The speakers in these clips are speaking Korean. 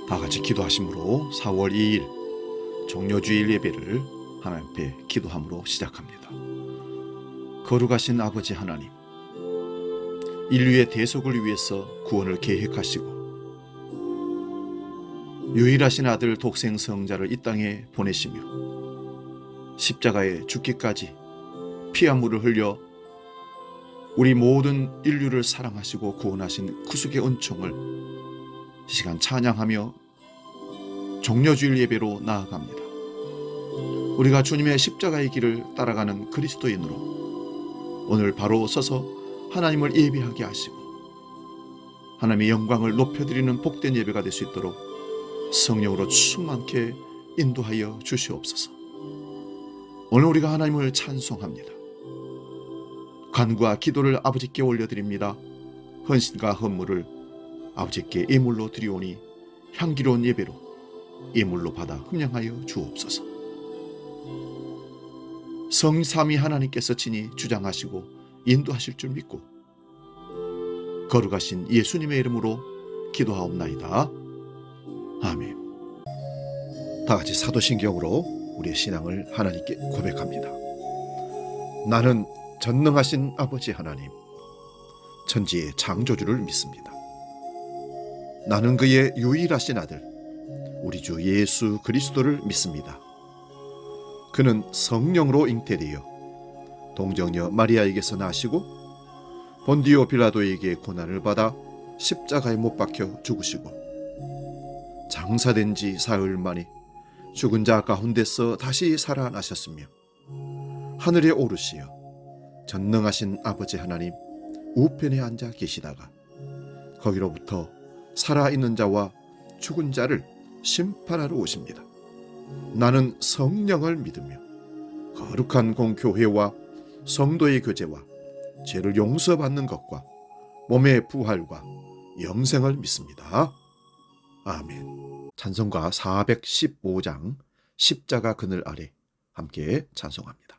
다 같이 기도하심으로 4월 2일 종려주일 예배를 하나님 앞에 기도함으로 시작합니다. 거룩하신 아버지 하나님, 인류의 대속을 위해서 구원을 계획하시고 유일하신 아들 독생성자를 이 땅에 보내시며 십자가에 죽기까지 피 한 물을 흘려 우리 모든 인류를 사랑하시고 구원하신 구속의 은총을 이 시간 찬양하며 종려주일 예배로 나아갑니다. 우리가 주님의 십자가의 길을 따라가는 그리스도인으로 오늘 바로 서서 하나님을 예배하게 하시고 하나님의 영광을 높여드리는 복된 예배가 될 수 있도록 성령으로 충만케 인도하여 주시옵소서. 오늘 우리가 하나님을 찬송합니다. 간구와 기도를 아버지께 올려드립니다. 헌신과 헌물을 아버지께 예물로 드리오니 향기로운 예배로 예물로 받아 흠양하여 주옵소서. 성삼위 하나님께서 친히 주장하시고 인도하실 줄 믿고 거룩하신 예수님의 이름으로 기도하옵나이다. 아멘. 다 같이 사도신경으로 우리의 신앙을 하나님께 고백합니다. 나는 전능하신 아버지 하나님, 천지의 창조주를 믿습니다. 나는 그의 유일하신 아들 우리 주 예수 그리스도를 믿습니다. 그는 성령으로 잉태되어 동정녀 마리아에게서 나시고 본디오 빌라도에게 고난을 받아 십자가에 못 박혀 죽으시고 장사된 지 사흘 만에 죽은 자 가운데서 다시 살아나셨으며 하늘에 오르시어 전능하신 아버지 하나님 우편에 앉아 계시다가 거기로부터 살아있는 자와 죽은 자를 심판하러 오십니다. 나는 성령을 믿으며 거룩한 공교회와 성도의 교제와 죄를 용서받는 것과 몸의 부활과 영생을 믿습니다. 아멘. 찬송가 415장 십자가 그늘 아래 함께 찬송합니다.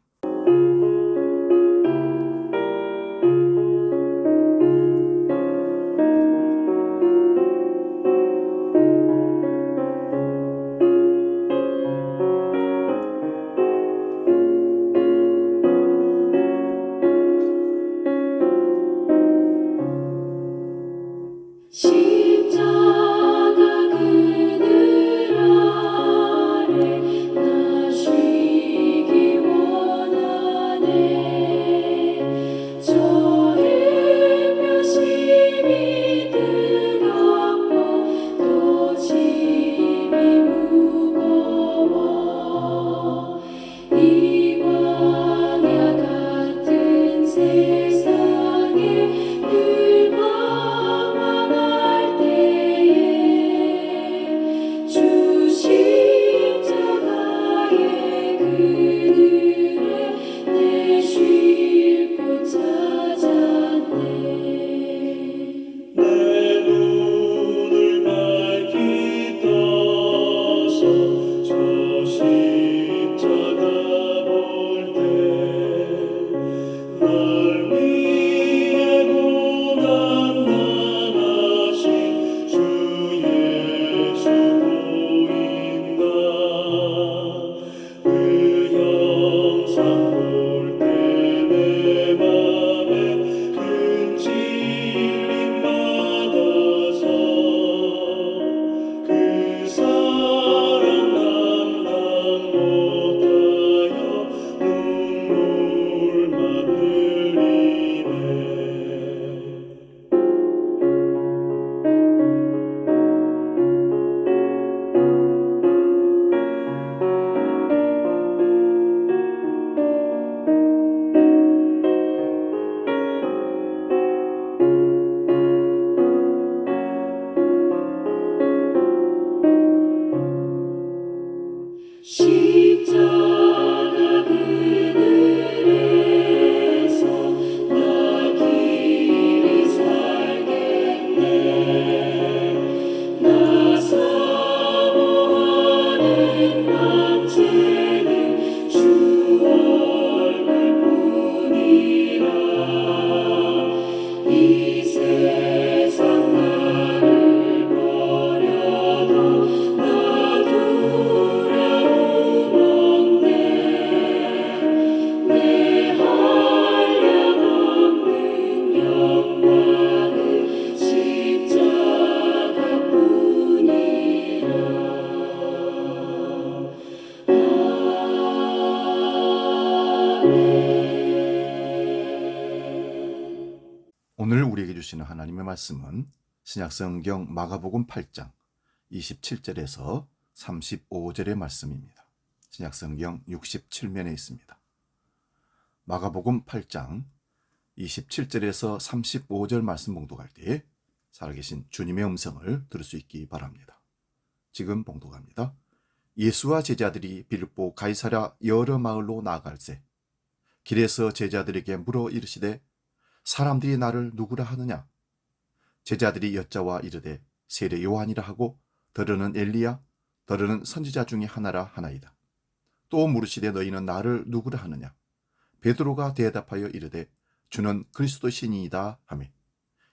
십자가 그늘 아래 나 쉬기 원해. 오늘 우리에게 주시는 하나님의 말씀은 신약성경 마가복음 8장 27절에서 35절의 말씀입니다. 신약성경 67면에 있습니다. 마가복음 8장 27절에서 35절 말씀 봉독할 때 살아계신 주님의 음성을 들을 수 있기 바랍니다. 지금 봉독합니다. 예수와 제자들이 빌립보 가이사랴 여러 마을로 나아갈새 길에서 제자들에게 물어 이르시되 사람들이 나를 누구라 하느냐? 제자들이 여짜와 이르되 세례 요한이라 하고 더러는 엘리야 더러는 선지자 중에 하나라 하나이다. 또 물으시되 너희는 나를 누구라 하느냐? 베드로가 대답하여 이르되 주는 그리스도시니이다 하며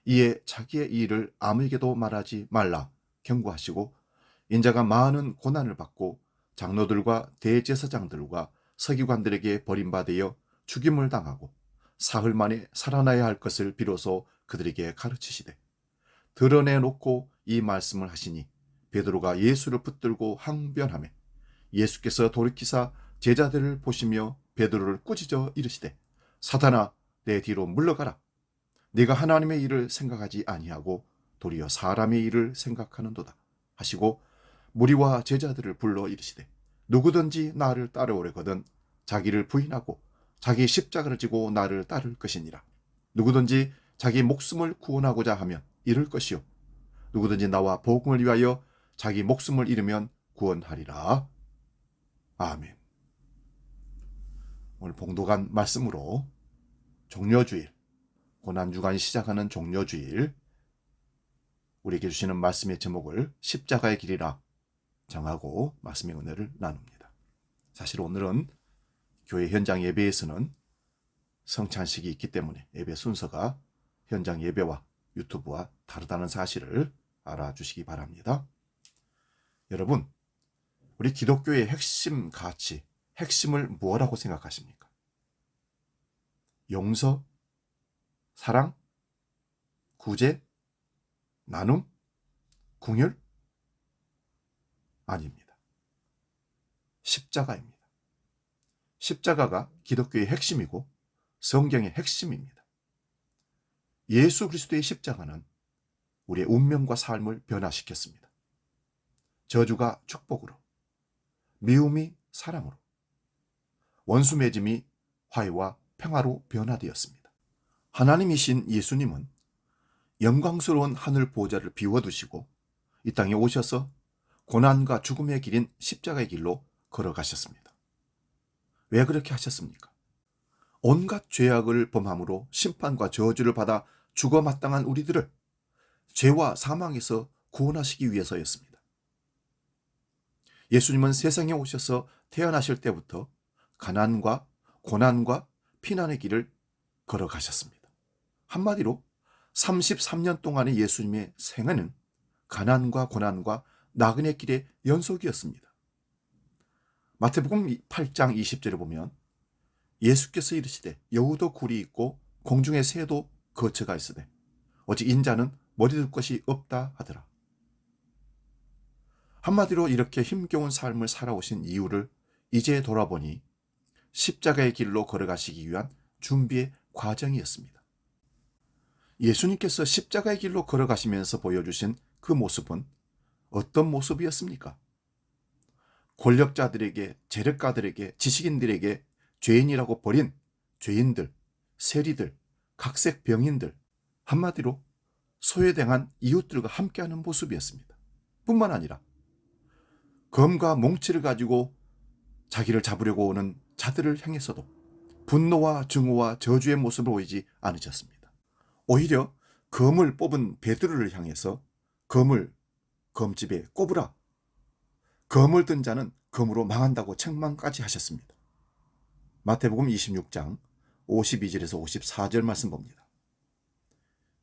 이에 자기의 일을 아무에게도 말하지 말라 경고하시고 인자가 많은 고난을 받고 장로들과 대제사장들과 서기관들에게 버림받아 죽임을 당하고 사흘 만에 살아나야 할 것을 비로소 그들에게 가르치시되 드러내놓고 이 말씀을 하시니 베드로가 예수를 붙들고 항변하며 예수께서 돌이키사 제자들을 보시며 베드로를 꾸짖어 이르시되 사탄아 내 뒤로 물러가라. 네가 하나님의 일을 생각하지 아니하고 도리어 사람의 일을 생각하는도다 하시고 무리와 제자들을 불러 이르시되 누구든지 나를 따라오려거든 자기를 부인하고 자기 십자가를 지고 나를 따를 것이니라. 누구든지 자기 목숨을 구원하고자 하면 잃을 것이요 누구든지 나와 복음을 위하여 자기 목숨을 잃으면 구원하리라. 아멘. 오늘 봉독한 말씀으로 종려주일, 고난주간이 시작하는 종려주일, 우리에게 주시는 말씀의 제목을 십자가의 길이라 정하고 말씀의 은혜를 나눕니다. 사실 오늘은 교회 현장 예배에서는 성찬식이 있기 때문에 예배 순서가 현장 예배와 유튜브와 다르다는 사실을 알아주시기 바랍니다. 여러분, 우리 기독교의 핵심 가치, 핵심을 뭐라고 생각하십니까? 용서, 사랑, 구제, 나눔, 긍휼? 아닙니다. 십자가입니다. 십자가가 기독교의 핵심이고 성경의 핵심입니다. 예수 그리스도의 십자가는 우리의 운명과 삶을 변화시켰습니다. 저주가 축복으로, 미움이 사랑으로, 원수 맺음이 화해와 평화로 변화되었습니다. 하나님이신 예수님은 영광스러운 하늘 보좌를 비워두시고 이 땅에 오셔서 고난과 죽음의 길인 십자가의 길로 걸어가셨습니다. 왜 그렇게 하셨습니까? 온갖 죄악을 범함으로 심판과 저주를 받아 죽어 마땅한 우리들을 죄와 사망에서 구원하시기 위해서였습니다. 예수님은 세상에 오셔서 태어나실 때부터 가난과 고난과 피난의 길을 걸어가셨습니다. 한마디로 33년 동안의 예수님의 생애는 가난과 고난과 나그네 길의 연속이었습니다. 마태복음 8장 20절에 보면 예수께서 이르시되 여우도 굴이 있고 공중의 새도 거처가 있으되 오직 인자는 머리둘 것이 없다 하더라. 한마디로 이렇게 힘겨운 삶을 살아오신 이유를 이제 돌아보니 십자가의 길로 걸어가시기 위한 준비의 과정이었습니다. 예수님께서 십자가의 길로 걸어가시면서 보여주신 그 모습은 어떤 모습이었습니까? 권력자들에게, 재력가들에게, 지식인들에게 죄인이라고 버린 죄인들, 세리들, 각색 병인들, 한마디로 소외당한 이웃들과 함께하는 모습이었습니다. 뿐만 아니라 검과 몽치를 가지고 자기를 잡으려고 오는 자들을 향해서도 분노와 증오와 저주의 모습을 보이지 않으셨습니다. 오히려 검을 뽑은 베드로를 향해서 검집에 꼽으라. 검을 든 자는 검으로 망한다고 책망까지 하셨습니다. 마태복음 26장 52절에서 54절 말씀 봅니다.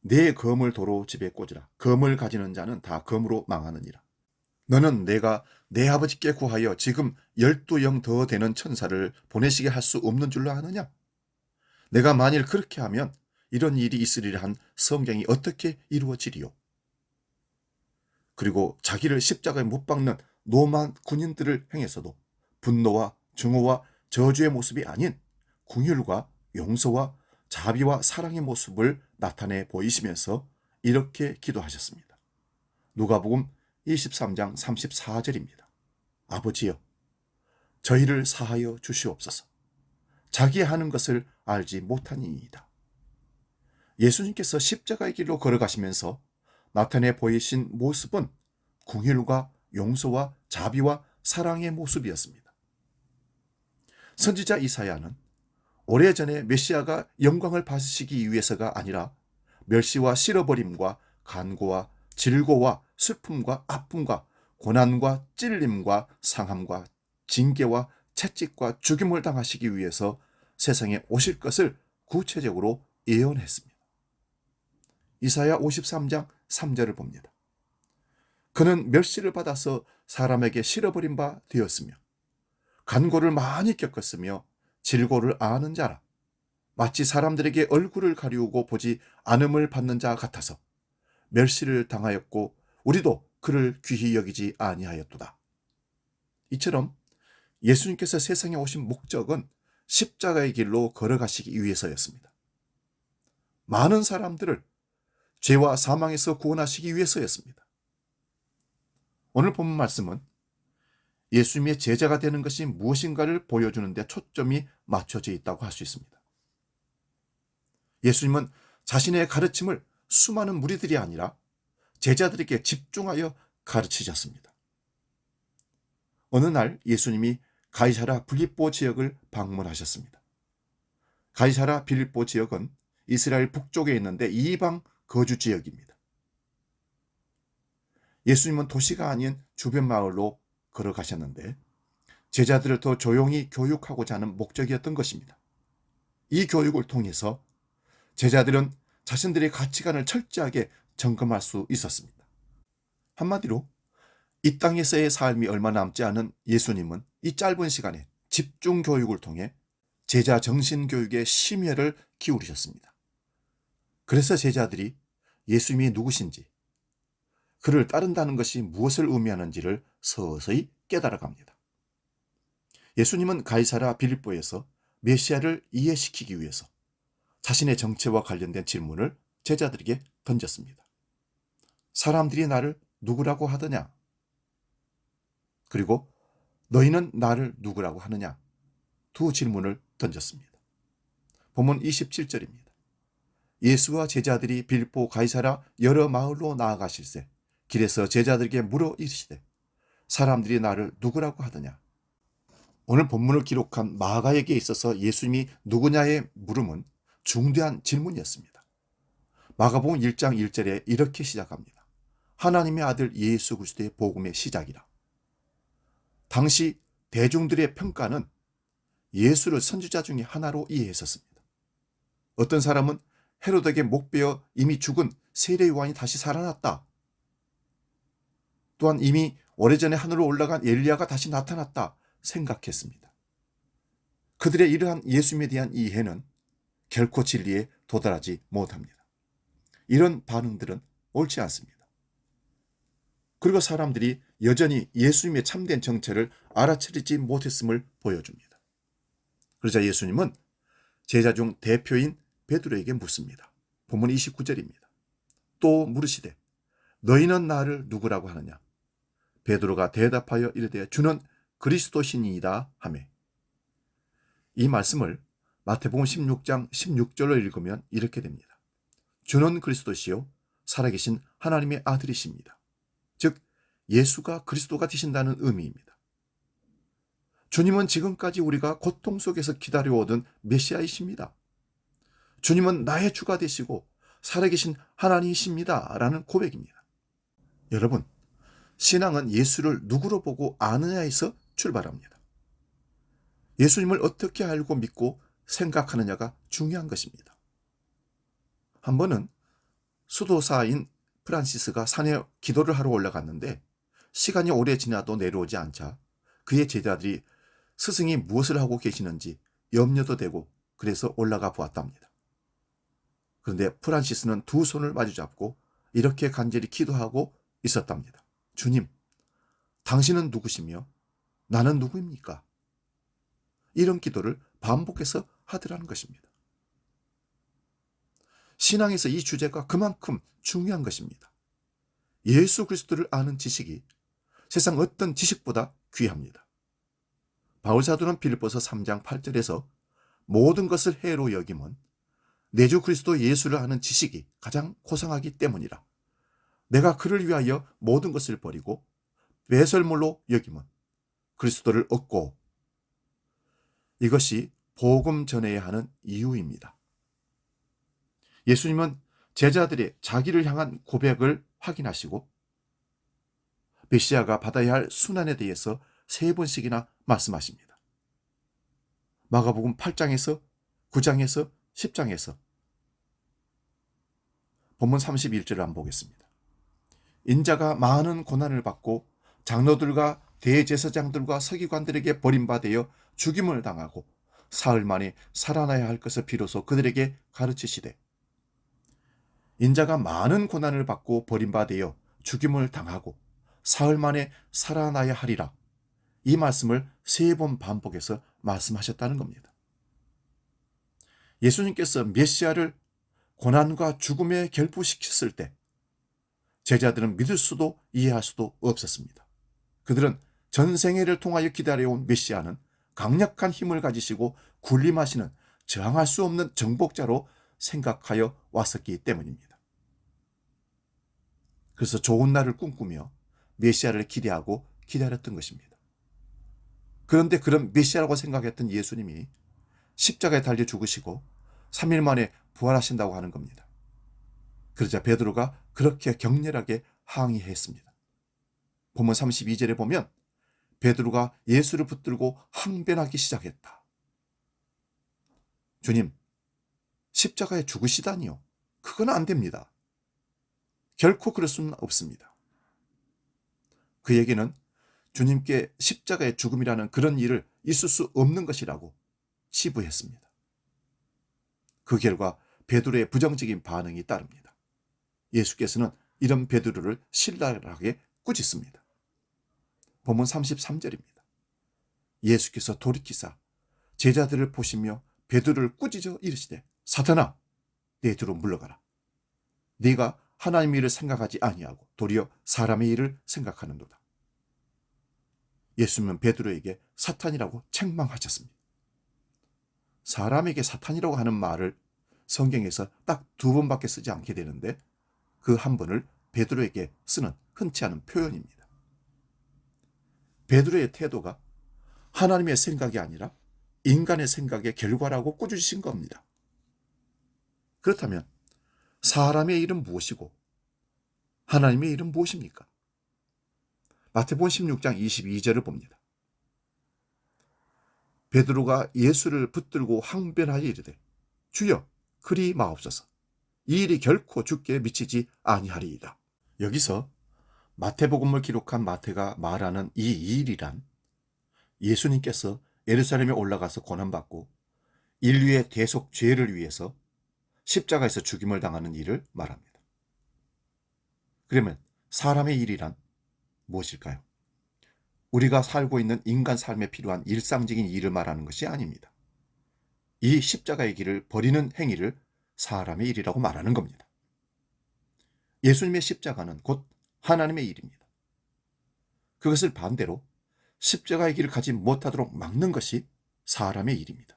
내 검을 도로 집에 꽂으라. 검을 가지는 자는 다 검으로 망하느니라. 너는 내가 내 아버지께 구하여 지금 12영 더 되는 천사를 보내시게 할 수 없는 줄로 아느냐? 내가 만일 그렇게 하면 이런 일이 있으리라 한 성경이 어떻게 이루어지리요? 그리고 자기를 십자가에 못 박는 노만 군인들을 향해서도 분노와 증오와 저주의 모습이 아닌 긍휼과 용서와 자비와 사랑의 모습을 나타내 보이시면서 이렇게 기도하셨습니다. 누가복음 23장 34절입니다. 아버지여, 저희를 사하여 주시옵소서. 자기 하는 것을 알지 못하니이다. 예수님께서 십자가의 길로 걸어가시면서 나타내 보이신 모습은 긍휼과 용서와 자비와 사랑의 모습이었습니다. 선지자 이사야는 오래전에 메시아가 영광을 받으시기 위해서가 아니라 멸시와 실어버림과 간고와 질고와 슬픔과 아픔과 고난과 찔림과 상함과 징계와 채찍과 죽임을 당하시기 위해서 세상에 오실 것을 구체적으로 예언했습니다. 이사야 53장 3절을 봅니다. 그는 멸시를 받아서 사람에게 실어버린 바 되었으며 간고를 많이 겪었으며 질고를 아는 자라. 마치 사람들에게 얼굴을 가리우고 보지 않음을 받는 자 같아서 멸시를 당하였고 우리도 그를 귀히 여기지 아니하였도다. 이처럼 예수님께서 세상에 오신 목적은 십자가의 길로 걸어가시기 위해서였습니다. 많은 사람들을 죄와 사망에서 구원하시기 위해서였습니다. 오늘 본문 말씀은 예수님의 제자가 되는 것이 무엇인가를 보여주는 데 초점이 맞춰져 있다고 할 수 있습니다. 예수님은 자신의 가르침을 수많은 무리들이 아니라 제자들에게 집중하여 가르치셨습니다. 어느 날 예수님이 가이사랴 빌립보 지역을 방문하셨습니다. 가이사랴 빌립보 지역은 이스라엘 북쪽에 있는데 이방 거주 지역입니다. 예수님은 도시가 아닌 주변 마을로 걸어가셨는데 제자들을 더 조용히 교육하고자 하는 목적이었던 것입니다. 이 교육을 통해서 제자들은 자신들의 가치관을 철저하게 점검할 수 있었습니다. 한마디로 이 땅에서의 삶이 얼마 남지 않은 예수님은 이 짧은 시간에 집중 교육을 통해 제자 정신 교육에 심혈을 기울이셨습니다. 그래서 제자들이 예수님이 누구신지, 그를 따른다는 것이 무엇을 의미하는지를 서서히 깨달아갑니다. 예수님은 가이사랴 빌립보에서 메시아를 이해시키기 위해서 자신의 정체와 관련된 질문을 제자들에게 던졌습니다. 사람들이 나를 누구라고 하더냐? 그리고 너희는 나를 누구라고 하느냐? 두 질문을 던졌습니다. 본문 27절입니다. 예수와 제자들이 빌립보 가이사랴 여러 마을로 나아가실새 길에서 제자들에게 물어 이르시되 사람들이 나를 누구라고 하더냐? 오늘 본문을 기록한 마가에게 있어서 예수님이 누구냐의 물음은 중대한 질문이었습니다. 마가복음 1장 1절에 이렇게 시작합니다. 하나님의 아들 예수 그리스도의 복음의 시작이라. 당시 대중들의 평가는 예수를 선지자 중에 하나로 이해했었습니다. 어떤 사람은 헤로드에게 목베어 이미 죽은 세례 요한이 다시 살아났다. 또한 이미 오래전에 하늘로 올라간 엘리야가 다시 나타났다 생각했습니다. 그들의 이러한 예수님에 대한 이해는 결코 진리에 도달하지 못합니다. 이런 반응들은 옳지 않습니다. 그리고 사람들이 여전히 예수님의 참된 정체를 알아차리지 못했음을 보여줍니다. 그러자 예수님은 제자 중 대표인 베드로에게 묻습니다. 본문 29절입니다. 또 물으시되 너희는 나를 누구라고 하느냐? 베드로가 대답하여 이르되 주는 그리스도시니이다 하매. 이 말씀을 마태복음 16장 16절로 읽으면 이렇게 됩니다. 주는 그리스도시요 살아계신 하나님의 아들이십니다. 즉 예수가 그리스도가 되신다는 의미입니다. 주님은 지금까지 우리가 고통 속에서 기다려오던 메시아이십니다. 주님은 나의 주가 되시고 살아계신 하나님이십니다 라는 고백입니다. 여러분, 신앙은 예수를 누구로 보고 아느냐에서 출발합니다. 예수님을 어떻게 알고 믿고 생각하느냐가 중요한 것입니다. 한 번은 수도사인 프란시스가 산에 기도를 하러 올라갔는데 시간이 오래 지나도 내려오지 않자 그의 제자들이 스승이 무엇을 하고 계시는지 염려도 되고 그래서 올라가 보았답니다. 그런데 프란시스는 두 손을 마주잡고 이렇게 간절히 기도하고 있었답니다. 주님, 당신은 누구시며 나는 누구입니까? 이런 기도를 반복해서 하더라는 것입니다. 신앙에서 이 주제가 그만큼 중요한 것입니다. 예수 그리스도를 아는 지식이 세상 어떤 지식보다 귀합니다. 바울 사도는 빌립보서 3장 8절에서 모든 것을 해로 여김은 내 주 그리스도 예수를 아는 지식이 가장 고상하기 때문이라. 내가 그를 위하여 모든 것을 버리고 배설물로 여김은 그리스도를 얻고, 이것이 복음 전해야 하는 이유입니다. 예수님은 제자들의 자기를 향한 고백을 확인하시고 메시아가 받아야 할 순환에 대해서 3번씩이나 말씀하십니다. 마가복음 8장에서 9장에서 10장에서 본문 31절을 한번 보겠습니다. 인자가 많은 고난을 받고 장로들과 대제사장들과 서기관들에게 버림받아 죽임을 당하고 사흘 만에 살아나야 할 것을 비로소 그들에게 가르치시되, 인자가 많은 고난을 받고 버림받아 죽임을 당하고 사흘 만에 살아나야 하리라. 이 말씀을 3번 반복해서 말씀하셨다는 겁니다. 예수님께서 메시아를 고난과 죽음에 결부시켰을 때 제자들은 믿을 수도 이해할 수도 없었습니다. 그들은 전생애를 통하여 기다려온 메시아는 강력한 힘을 가지시고 군림하시는 저항할 수 없는 정복자로 생각하여 왔었기 때문입니다. 그래서 좋은 날을 꿈꾸며 메시아를 기대하고 기다렸던 것입니다. 그런데 그런 메시아라고 생각했던 예수님이 십자가에 달려 죽으시고 3일 만에 부활하신다고 하는 겁니다. 그러자 베드로가 그렇게 격렬하게 항의했습니다. 본문 32절에 보면 베드로가 예수를 붙들고 항변하기 시작했다. 주님, 십자가에 죽으시다니요. 그건 안 됩니다. 결코 그럴 수는 없습니다. 그 얘기는 주님께 십자가의 죽음이라는 그런 일을 있을 수 없는 것이라고 치부했습니다. 그 결과 베드로의 부정적인 반응이 따릅니다. 예수께서는 이런 베드로를 신랄하게 꾸짖습니다. 본문 33절입니다. 예수께서 돌이키사 제자들을 보시며 베드로를 꾸짖어 이르시되, 사탄아, 내 뒤로 물러가라. 네가 하나님의 일을 생각하지 아니하고 도리어 사람의 일을 생각하는도다. 예수님은 베드로에게 사탄이라고 책망하셨습니다. 사람에게 사탄이라고 하는 말을 성경에서 딱 2번밖에 쓰지 않게 되는데 그 한 번을 베드로에게 쓰는 흔치 않은 표현입니다. 베드로의 태도가 하나님의 생각이 아니라 인간의 생각의 결과라고 꾸짖으신 겁니다. 그렇다면 사람의 일은 무엇이고 하나님의 일은 무엇입니까? 마태복음 16장 22절을 봅니다. 베드로가 예수를 붙들고 항변하여 이르되, 주여, 그리 마옵소서. 이 일이 결코 주께 미치지 아니하리이다. 여기서 마태복음을 기록한 마태가 말하는 이 일이란 예수님께서 예루살렘에 올라가서 고난받고 인류의 대속 죄를 위해서 십자가에서 죽임을 당하는 일을 말합니다. 그러면 사람의 일이란 무엇일까요? 우리가 살고 있는 인간 삶에 필요한 일상적인 일을 말하는 것이 아닙니다. 이 십자가의 길을 버리는 행위를 사람의 일이라고 말하는 겁니다. 예수님의 십자가는 곧 하나님의 일입니다. 그것을 반대로 십자가의 길을 가지 못하도록 막는 것이 사람의 일입니다.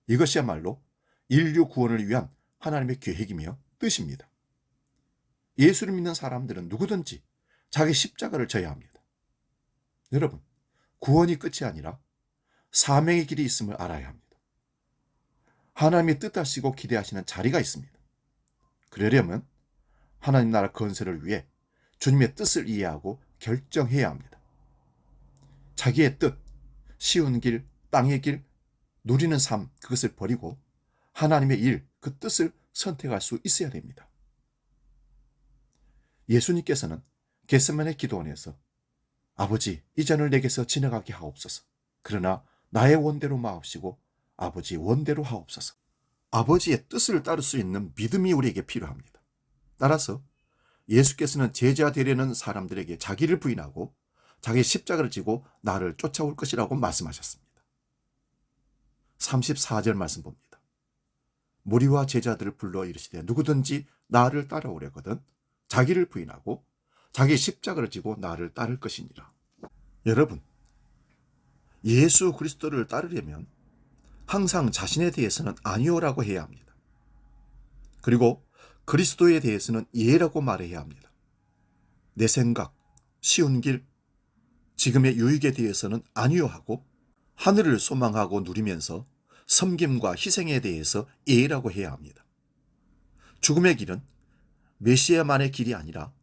이것이야말로 인류 구원을 위한 하나님의 계획이며 뜻입니다. 예수를 믿는 사람들은 누구든지 자기 십자가를 져야 합니다. 여러분, 구원이 끝이 아니라 사명의 길이 있음을 알아야 합니다. 하나님이 뜻하시고 기대하시는 자리가 있습니다. 그러려면 하나님 나라 건설을 위해 주님의 뜻을 이해하고 결정해야 합니다. 자기의 뜻, 쉬운 길, 땅의 길, 누리는 삶, 그것을 버리고 하나님의 일, 그 뜻을 선택할 수 있어야 됩니다. 예수님께서는 겟세마네 기도원에서 아버지, 이 잔을 내게서 지나가게 하옵소서. 그러나 나의 원대로 마옵시고 아버지 원대로 하옵소서. 아버지의 뜻을 따를 수 있는 믿음이 우리에게 필요합니다. 따라서 예수께서는 제자 되려는 사람들에게 자기를 부인하고 자기 십자가를 지고 나를 쫓아올 것이라고 말씀하셨습니다. 34절 말씀 봅니다. 무리와 제자들을 불러 이르시되 누구든지 나를 따라오려거든 자기를 부인하고 자기 십자가를 지고 나를 따를 것이니라. 여러분, 예수 그리스도를 따르려면 항상 자신에 대해서는 아니오라고 해야 합니다. 그리고 그리스도에 대해서는 예라고 말해야 합니다. 내 생각, 쉬운 길, 지금의 유익에 대해서는 아니요 하고 하늘을 소망하고 누리면서 섬김과 희생에 대해서 예라고 해야 합니다. 죽음의 길은 메시아만의 길이 아니라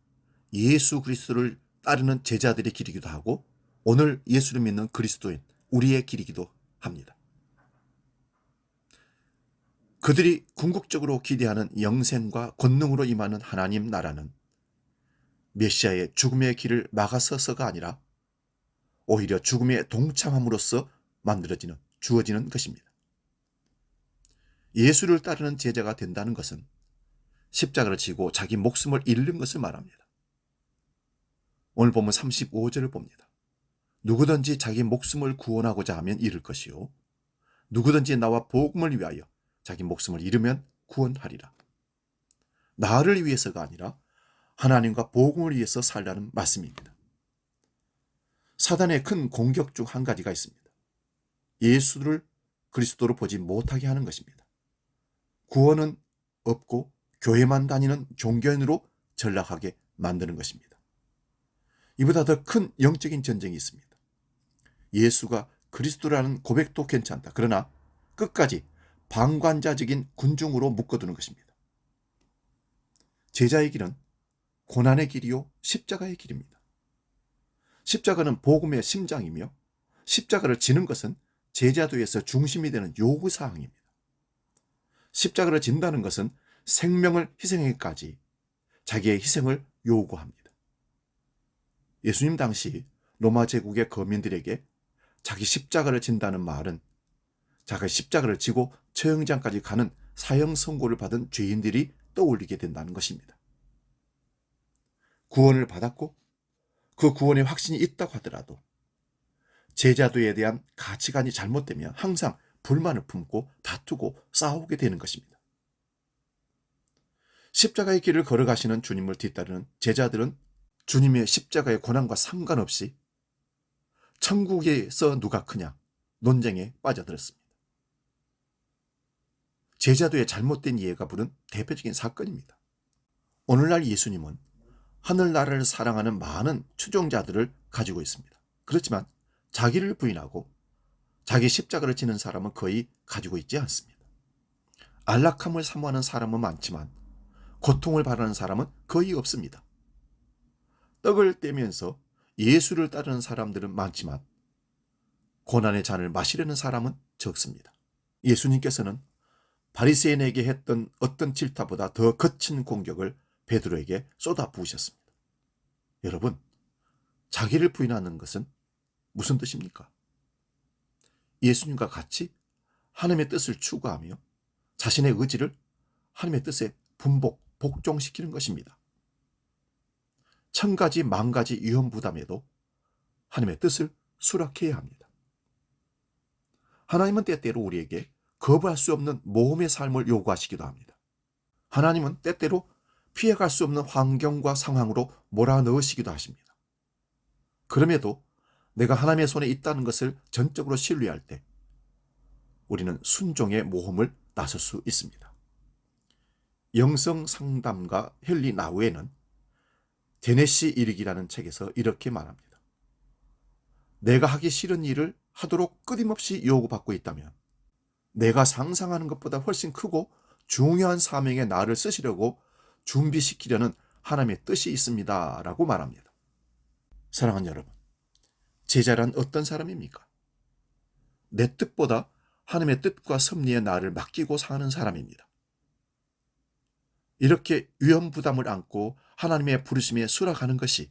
예수 그리스도를 따르는 제자들의 길이기도 하고 오늘 예수를 믿는 그리스도인 우리의 길이기도 합니다. 그들이 궁극적으로 기대하는 영생과 권능으로 임하는 하나님 나라는 메시아의 죽음의 길을 막아서서가 아니라 오히려 죽음에 동참함으로써 주어지는 것입니다. 예수를 따르는 제자가 된다는 것은 십자가를 지고 자기 목숨을 잃는 것을 말합니다. 오늘 보면 35절을 봅니다. 누구든지 자기 목숨을 구원하고자 하면 잃을 것이요 누구든지 나와 복음을 위하여 자기 목숨을 잃으면 구원하리라. 나를 위해서가 아니라 하나님과 복음을 위해서 살라는 말씀입니다. 사단의 큰 공격 중 한 가지가 있습니다. 예수를 그리스도로 보지 못하게 하는 것입니다. 구원은 없고 교회만 다니는 종교인으로 전락하게 만드는 것입니다. 이보다 더 큰 영적인 전쟁이 있습니다. 예수가 그리스도라는 고백도 괜찮다. 그러나 끝까지 방관자적인 군중으로 묶어두는 것입니다. 제자의 길은 고난의 길이요 십자가의 길입니다. 십자가는 복음의 심장이며 십자가를 지는 것은 제자도에서 중심이 되는 요구사항입니다. 십자가를 진다는 것은 생명을 희생하기까지 자기의 희생을 요구합니다. 예수님 당시 로마 제국의 거민들에게 자기 십자가를 진다는 말은 자기 십자가를 지고 처형장까지 가는 사형 선고를 받은 죄인들이 떠올리게 된다는 것입니다. 구원을 받았고 그 구원의 확신이 있다고 하더라도 제자도에 대한 가치관이 잘못되면 항상 불만을 품고 다투고 싸우게 되는 것입니다. 십자가의 길을 걸어가시는 주님을 뒤따르는 제자들은 주님의 십자가의 고난과 상관없이 천국에서 누가 크냐 논쟁에 빠져들었습니다. 제자도의 잘못된 이해가 부른 대표적인 사건입니다. 오늘날 예수님은 하늘나라를 사랑하는 많은 추종자들을 가지고 있습니다. 그렇지만 자기를 부인하고 자기 십자가를 지는 사람은 거의 가지고 있지 않습니다. 안락함을 사모하는 사람은 많지만 고통을 바라는 사람은 거의 없습니다. 떡을 떼면서 예수를 따르는 사람들은 많지만 고난의 잔을 마시려는 사람은 적습니다. 예수님께서는 바리새인에게 했던 어떤 질타보다 더 거친 공격을 베드로에게 쏟아부으셨습니다. 여러분, 자기를 부인하는 것은 무슨 뜻입니까? 예수님과 같이 하나님의 뜻을 추구하며 자신의 의지를 하나님의 뜻에 복종시키는 것입니다. 천가지 만가지 위험부담에도 하나님의 뜻을 수락해야 합니다. 하나님은 때때로 우리에게 거부할 수 없는 모험의 삶을 요구하시기도 합니다. 하나님은 때때로 피해갈 수 없는 환경과 상황으로 몰아넣으시기도 하십니다. 그럼에도 내가 하나님의 손에 있다는 것을 전적으로 신뢰할 때 우리는 순종의 모험을 나설 수 있습니다. 영성상담가 헨리 나우에는 테네시 일기라는 책에서 이렇게 말합니다. 내가 하기 싫은 일을 하도록 끊임없이 요구받고 있다면 내가 상상하는 것보다 훨씬 크고 중요한 사명에 나를 쓰시려고 준비시키려는 하나님의 뜻이 있습니다. 라고 말합니다. 사랑하는 여러분, 제자란 어떤 사람입니까? 내 뜻보다 하나님의 뜻과 섭리에 나를 맡기고 사는 사람입니다. 이렇게 위험 부담을 안고 하나님의 부르심에 수락하는 것이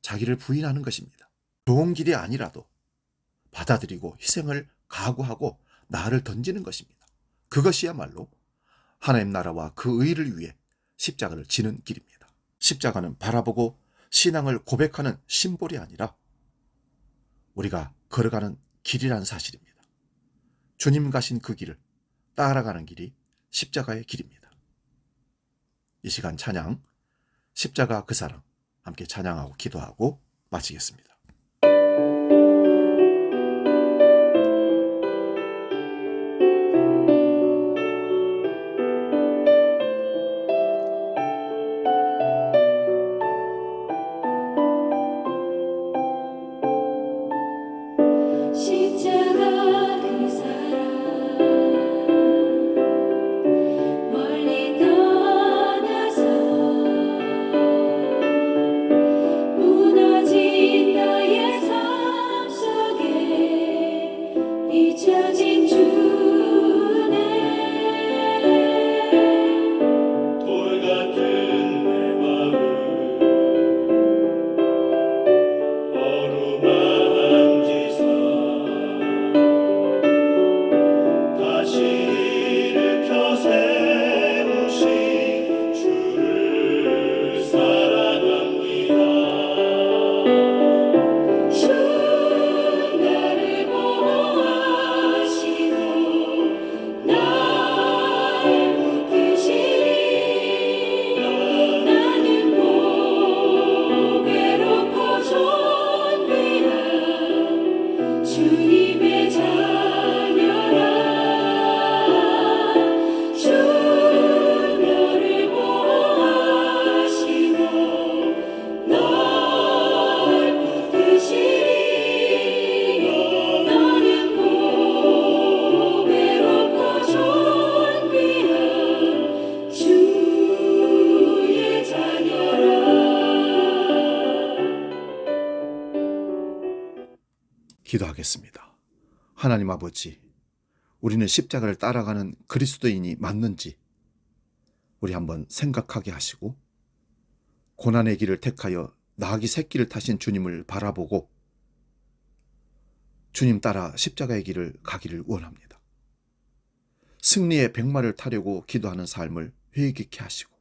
자기를 부인하는 것입니다. 좋은 길이 아니라도 받아들이고 희생을 각오하고 나를 던지는 것입니다. 그것이야말로 하나님 나라와 그 의를 위해 십자가를 지는 길입니다. 십자가는 바라보고 신앙을 고백하는 심볼이 아니라 우리가 걸어가는 길이라는 사실입니다. 주님 가신 그 길을 따라가는 길이 십자가의 길입니다. 이 시간 찬양, 십자가 그 사랑 함께 찬양하고 기도하고 마치겠습니다. 십자가 그 사랑 멀리 떠나서 무너진 나의 삶 속에 잊혀진 주네 돌 같은 내 마음 어루만지사 다시 일으켜 세우신 주를 사랑합니다. 주 나를 보호하시고 날 붙드시니 나는 고배롭고 존귀한 주님의 자녀라. 주 너를 보호하시고 널 붙드시니 너는 고배롭고 존귀한 주의 자녀라. 기도하겠습니다. 하나님 아버지, 우리는 십자가를 따라가는 그리스도인이 맞는지 우리 한번 생각하게 하시고 고난의 길을 택하여 나귀 새끼를 타신 주님을 바라보고 주님 따라 십자가의 길을 가기를 원합니다. 승리의 백마를 타려고 기도하는 삶을 회개케 하시고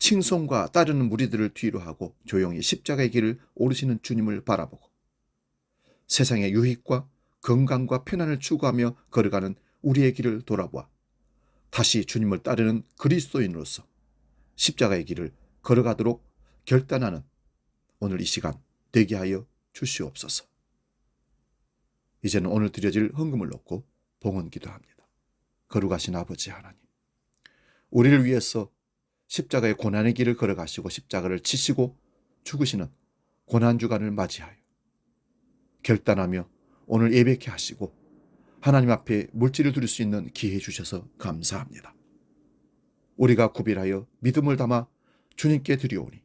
칭송과 따르는 무리들을 뒤로 하고 조용히 십자가의 길을 오르시는 주님을 바라보고 세상의 유익과 건강과 편안을 추구하며 걸어가는 우리의 길을 돌아보아 다시 주님을 따르는 그리스도인으로서 십자가의 길을 걸어가도록 결단하는 오늘 이 시간 되게 하여 주시옵소서. 이제는 오늘 드려질 헌금을 놓고 봉헌 기도합니다. 거룩하신 아버지 하나님, 우리를 위해서 십자가의 고난의 길을 걸어가시고 십자가를 치시고 죽으시는 고난주간을 맞이하여 결단하며 오늘 예배케 하시고 하나님 앞에 물질을 드릴 수 있는 기회 주셔서 감사합니다. 우리가 구별하여 믿음을 담아 주님께 드리오니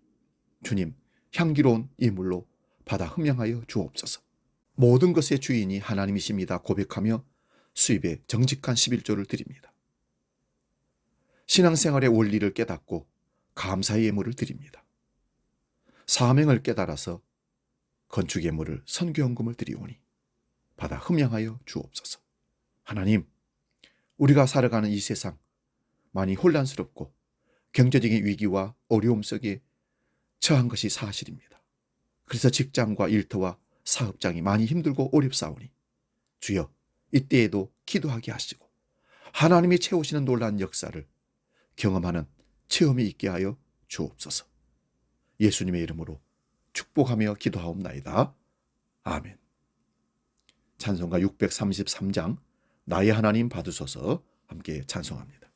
주님 향기로운 이 물로 받아 흠양하여 주옵소서. 모든 것의 주인이 하나님이십니다 고백하며 수입에 정직한 11조를 드립니다. 신앙생활의 원리를 깨닫고 감사의 예물을 드립니다. 사명을 깨달아서 건축 예물을 선교헌금을 드리오니 받아 흠양하여 주옵소서. 하나님, 우리가 살아가는 이 세상 많이 혼란스럽고 경제적인 위기와 어려움 속에 처한 것이 사실입니다. 그래서 직장과 일터와 사업장이 많이 힘들고 어렵사오니 주여 이때에도 기도하게 하시고 하나님이 채우시는 놀라운 역사를 경험하는 체험이 있게 하여 주옵소서. 예수님의 이름으로 축복하며 기도하옵나이다. 아멘. 찬송가 633장 나의 하나님 받으소서 함께 찬송합니다.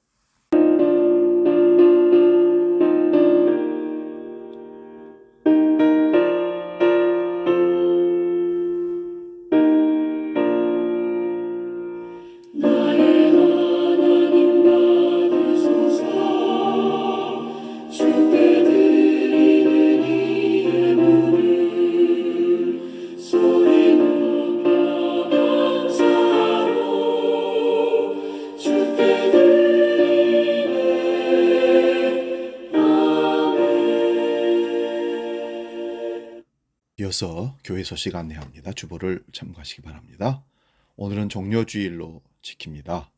나의 하나님 받으소서 주께 드리는 이 예물을 소리 높여 감사로 주께 드리네. 아멘. 이어서 교회 소식 안내합니다. 주보를 참고하시기 바랍니다. 오늘은 종려주일로 지킵니다.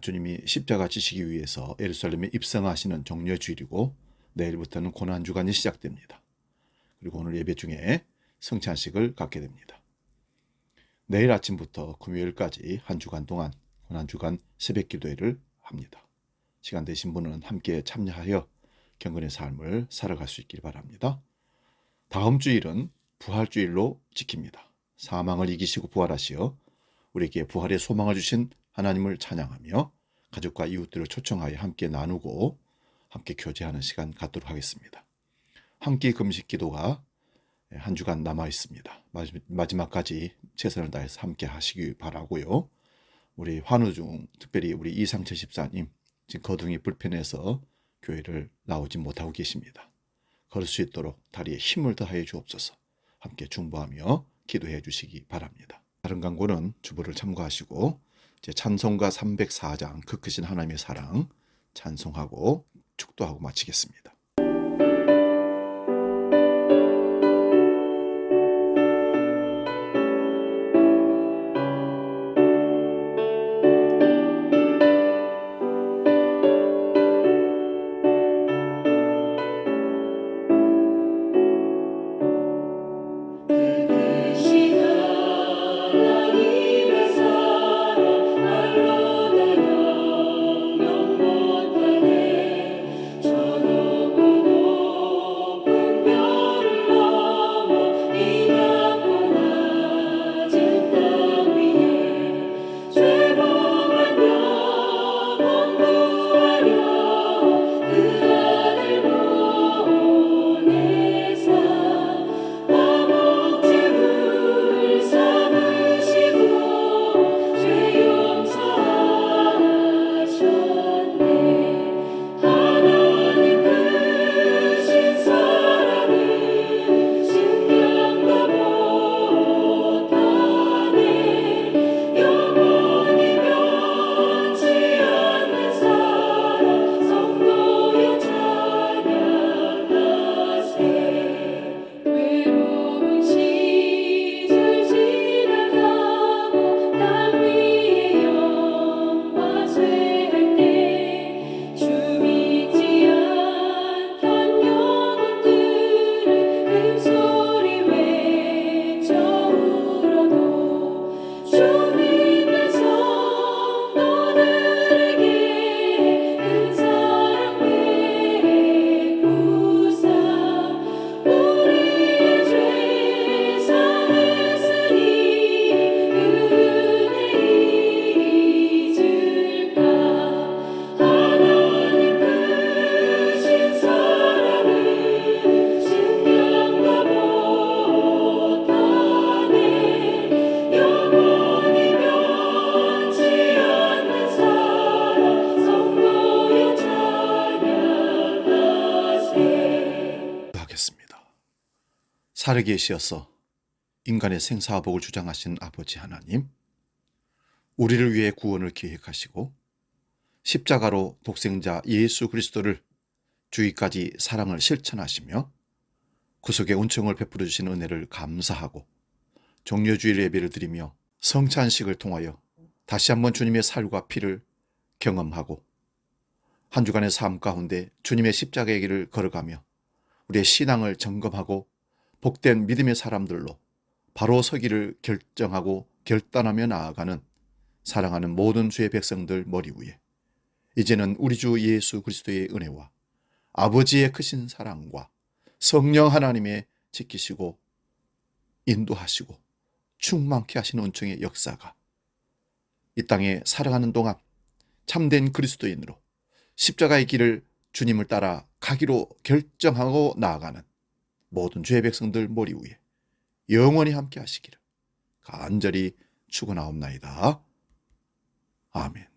주님이 십자가 지시기 위해서 예루살렘에 입성하시는 종려주일이고 내일부터는 고난주간이 시작됩니다. 그리고 오늘 예배 중에 성찬식을 갖게 됩니다. 내일 아침부터 금요일까지 한 주간 동안 고난주간 새벽기도회를 합니다. 시간 되신 분은 함께 참여하여 경건의 삶을 살아갈 수 있길 바랍니다. 다음 주일은 부활주일로 지킵니다. 사망을 이기시고 부활하시어 우리에게 부활의 소망을 주신 하나님을 찬양하며 가족과 이웃들을 초청하여 함께 나누고 함께 교제하는 시간 갖도록 하겠습니다. 한 끼 금식 기도가 한 주간 남아 있습니다. 마지막까지 최선을 다해서 함께 하시기 바라고요. 우리 환우 중 특별히 우리 이상철 집사님 지금 거둥이 불편해서 교회를 나오지 못하고 계십니다. 걸을 수 있도록 다리에 힘을 더하여 주옵소서. 함께 중보하며 기도해 주시기 바랍니다. 다른 광고는 주보를 참고하시고 이제 찬송가 304장 그 크신 하나님의 사랑 찬송하고 축도하고 마치겠습니다. 살아계시어서 인간의 생사복을 주장하신 아버지 하나님, 우리를 위해 구원을 계획하시고 십자가로 독생자 예수 그리스도를 주위까지 사랑을 실천하시며 구속의 은총을 베풀어 주신 은혜를 감사하고 종려주일 예배를 드리며 성찬식을 통하여 다시 한번 주님의 살과 피를 경험하고 한 주간의 삶 가운데 주님의 십자가의 길을 걸어가며 우리의 신앙을 점검하고 복된 믿음의 사람들로 바로 서기를 결정하고 결단하며 나아가는 사랑하는 모든 주의 백성들 머리 위에 이제는 우리 주 예수 그리스도의 은혜와 아버지의 크신 사랑과 성령 하나님의 지키시고 인도하시고 충만케 하시는 은총의 역사가 이 땅에 살아가는 동안 참된 그리스도인으로 십자가의 길을 주님을 따라 가기로 결정하고 나아가는 모든 주의 백성들 머리 위에 영원히 함께 하시기를 간절히 축원하옵나이다. 아멘.